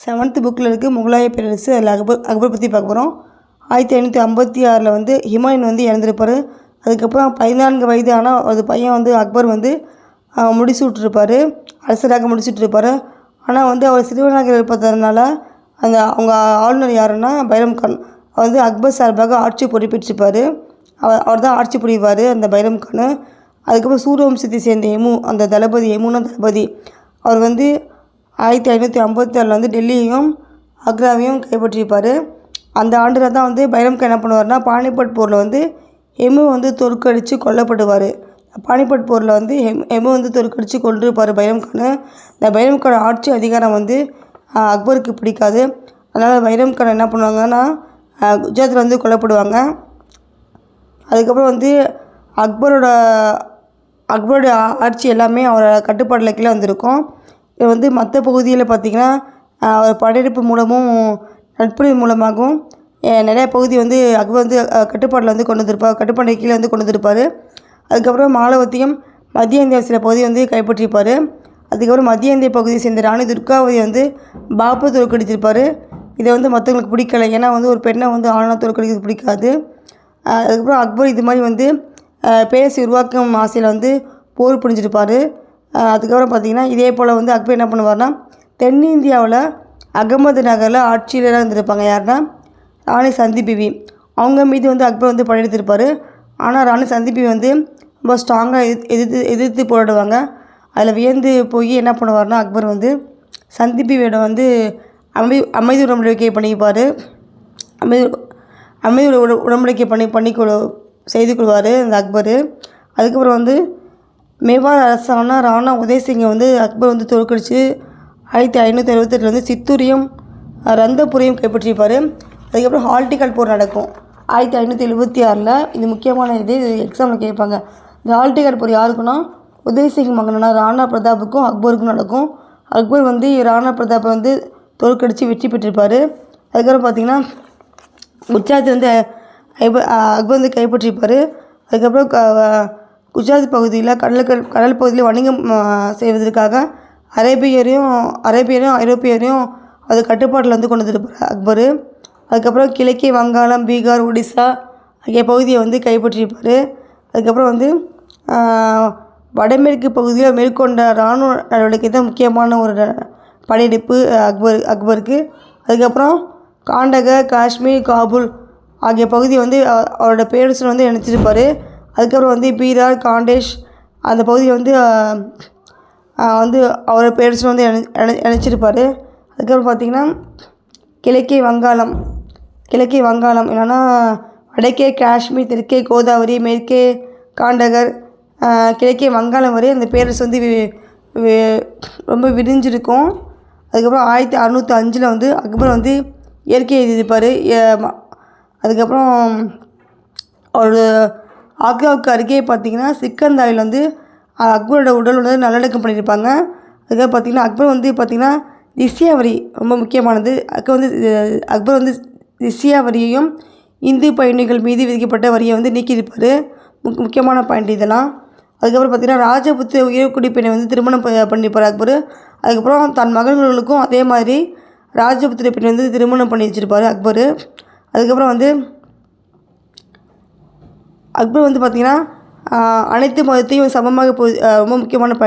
7th புக்கில் இருக்குது முகலாய பேரரசு. அதில் அக்பர் பற்றி பார்க்க போகிறோம். 1556 வந்து ஹுமாயூன் வந்து இறந்துருப்பார். அதுக்கப்புறம் 14 வயது ஆனால் அது பையன் வந்து அக்பர் வந்து முடிச்சு விட்ருப்பார், அரசராக முடிச்சுட்ருப்பார். ஆனால் வந்து அவர் சிறுவனாக இருப்பதனால அவங்க ஆளுநர் யாருன்னா பைரம் கான் வந்து அக்பர் சார்பாக ஆட்சி பொறுப்பேற்றிருப்பார். அவர் தான் ஆட்சி புரிவார் அந்த பைரம் கான். அதுக்கப்புறம் சூரியவம்சத்தை சேர்ந்த அந்த தளபதி தளபதி அவர் வந்து 1556 வந்து டெல்லியையும் ஆக்ராவையும் கைப்பற்றியிருப்பார். அந்த ஆண்டில் தான் வந்து பைரம் கான் என்ன பண்ணுவார்னா பானிபட் போரில் வந்து எமு வந்து தோற்கடித்து கொல்லப்படுவார். பானிபட் போரில் வந்து எமு வந்து தோற்கடித்து கொண்டிருப்பார் பைரம் கான். இந்த பைரம் கான் ஆட்சி அதிகாரம் வந்து அக்பருக்கு பிடிக்காது. அதனால் பைரம் கான் என்ன பண்ணுவாங்கன்னா குஜராத்தில் வந்து கொல்லப்படுவாங்க. அதுக்கப்புறம் வந்து அக்பரோட ஆட்சி எல்லாமே அவரோட கட்டுப்பாட்டில் கீழே வந்திருக்கும். இது வந்து மற்ற பகுதியில் பார்த்திங்கன்னா அவர் படையெடுப்பு மூலமும் நட்புறவு மூலமாகவும் நிறைய பகுதி வந்து அக்பர் வந்து கட்டுப்பாட்டில் வந்து கொண்டு வந்திருப்பார், கட்டுப்பாடு கீழே வந்து கொண்டு வந்திருப்பார். அதுக்கப்புறம் மாலவத்தையும் மத்திய இந்தியா சில பகுதியை வந்து கைப்பற்றியிருப்பார். அதுக்கப்புறம் மத்திய இந்திய பகுதியை சேர்ந்த ராணி துர்காவதியை வந்து பாபர் தோற்கடித்திருப்பார். இதை வந்து மற்றவங்களுக்கு பிடிக்கலை, ஏன்னா வந்து ஒரு பெண்ணை வந்து ஆணாக தோற்கடிக்கிறது பிடிக்காது. அதுக்கப்புறம் அக்பர் இது மாதிரி வந்து பேரரசு உருவாக்கும் ஆசையில் வந்து போர் புரிஞ்சிருப்பார். அதுக்கப்புறம் பார்த்திங்கன்னா இதே போல் வந்து அக்பர் என்ன பண்ணுவார்னா தென்னிந்தியாவில் அகமது நகரில் ஆட்சியராக இருந்திருப்பாங்க. யாருன்னா ராணி சந்தி பிவி. அவங்க மீது வந்து அக்பர் வந்து படையெடுத்திருப்பார். ஆனால் ராணி சந்தி பிவி வந்து ரொம்ப ஸ்ட்ராங்காக எதிர்த்து போராடுவாங்க. அதில் வியந்து போய் என்ன பண்ணுவார்னா அக்பர் வந்து சந்தி பிவியோட வந்து அமைதி உடன்படிக்கை பண்ணிப்பார். அமைதி உடன்படிக்கை செய்து கொள்வார் அந்த அக்பர். அதுக்கப்புறம் வந்து மேவார் அரசான ராணா உதய்சிங்கை வந்து அக்பர் வந்து தோற்கடித்து 1568 வந்து சித்தூரையும் ரந்தபுரையும் கைப்பற்றியிருப்பார். அதுக்கப்புறம் ஹால்டிகல் போர் நடக்கும் 1576. இது முக்கியமான இது எக்ஸாமில் கேட்பாங்க. இந்த ஹால்டிகல் போர் யாருக்குன்னா உதய்சிங் மகனான ராணா பிரதாப்புக்கும் அக்பருக்கும் நடக்கும். அக்பர் வந்து ராணா பிரதாப்பை வந்து தோற்கடித்து வெற்றி பெற்றிருப்பார். அதுக்கப்புறம் பார்த்திங்கன்னா குஜராத் வந்து அக்பர் வந்து கைப்பற்றியிருப்பார். அதுக்கப்புறம் குஜராத் பகுதியில் கடல் பகுதியில் வணிகம் செய்வதற்காக அரேபியரையும் ஐரோப்பியரையும் அது கட்டுப்பாட்டில் வந்து கொண்டு வந்திருப்பார் அக்பர். அதுக்கப்புறம் கிழக்கே வங்காளம், பீகார், ஒடிசா ஆகிய பகுதியை வந்து கைப்பற்றியிருப்பார். அதுக்கப்புறம் வந்து வடமேற்கு பகுதியில் மேற்கொண்ட இராணுவ நடவடிக்கை தான் முக்கியமான ஒரு படையெடுப்பு அக்பருக்கு. அதுக்கப்புறம் காண்டகர், காஷ்மீர், காபூல் ஆகிய பகுதியை வந்து அவரோட பேரரசில் வந்து இணைச்சிருப்பார். அதுக்கப்புறம் வந்து பீரார், காண்டேஷ் அந்த பகுதியை வந்து அவரோட பேரரசில் வந்து இணைச்சிருப்பார். அதுக்கப்புறம் பார்த்திங்கன்னா கிழக்கே வங்காளம் என்னென்னா வடக்கே காஷ்மீர், தெற்கே கோதாவரி, மேற்கே காண்டகர், கிழக்கே வங்காளம் வரை அந்த பேரரசு வந்து ரொம்ப விரிஞ்சிருக்கும். அதுக்கப்புறம் 1605 வந்து அக்பர் வந்து இயற்கையை எழுதியிருப்பார். அதுக்கப்புறம் ஒரு ஆக்ராவுக்கு அருகே பார்த்திங்கன்னா சிக்கந்தாரில் வந்து அக்பரோட உடல் வந்து நல்லடக்கம் பண்ணியிருப்பாங்க. அதுக்காக பார்த்திங்கன்னா அக்பர் வந்து பார்த்திங்கன்னா ஜிஸ்யா வரி ரொம்ப முக்கியமானது. அக்பர் வந்து ஜிஸ்யா வரியையும் இந்து பயணிகள் மீது விதிக்கப்பட்ட வரியை வந்து நீக்கியிருப்பார். முக்கியமான பாயிண்ட் இதெல்லாம். அதுக்கப்புறம் பார்த்திங்கன்னா ராஜபுத்திர உயர்குடி பெண்ணை வந்து திருமணம் பண்ணியிருப்பார் அக்பர். அதுக்கப்புறம் தன் மகன்களுக்கும் அதே மாதிரி ராஜபுத்திர பெண்ணை வந்து திருமணம் பண்ணி வச்சுருப்பார் அக்பர். அதுக்கப்புறம் வந்து அக்பர் வந்து பார்த்திங்கன்னா அனைத்து மதத்தையும் சமமாக ரொம்ப முக்கியமான பாயிண்ட்.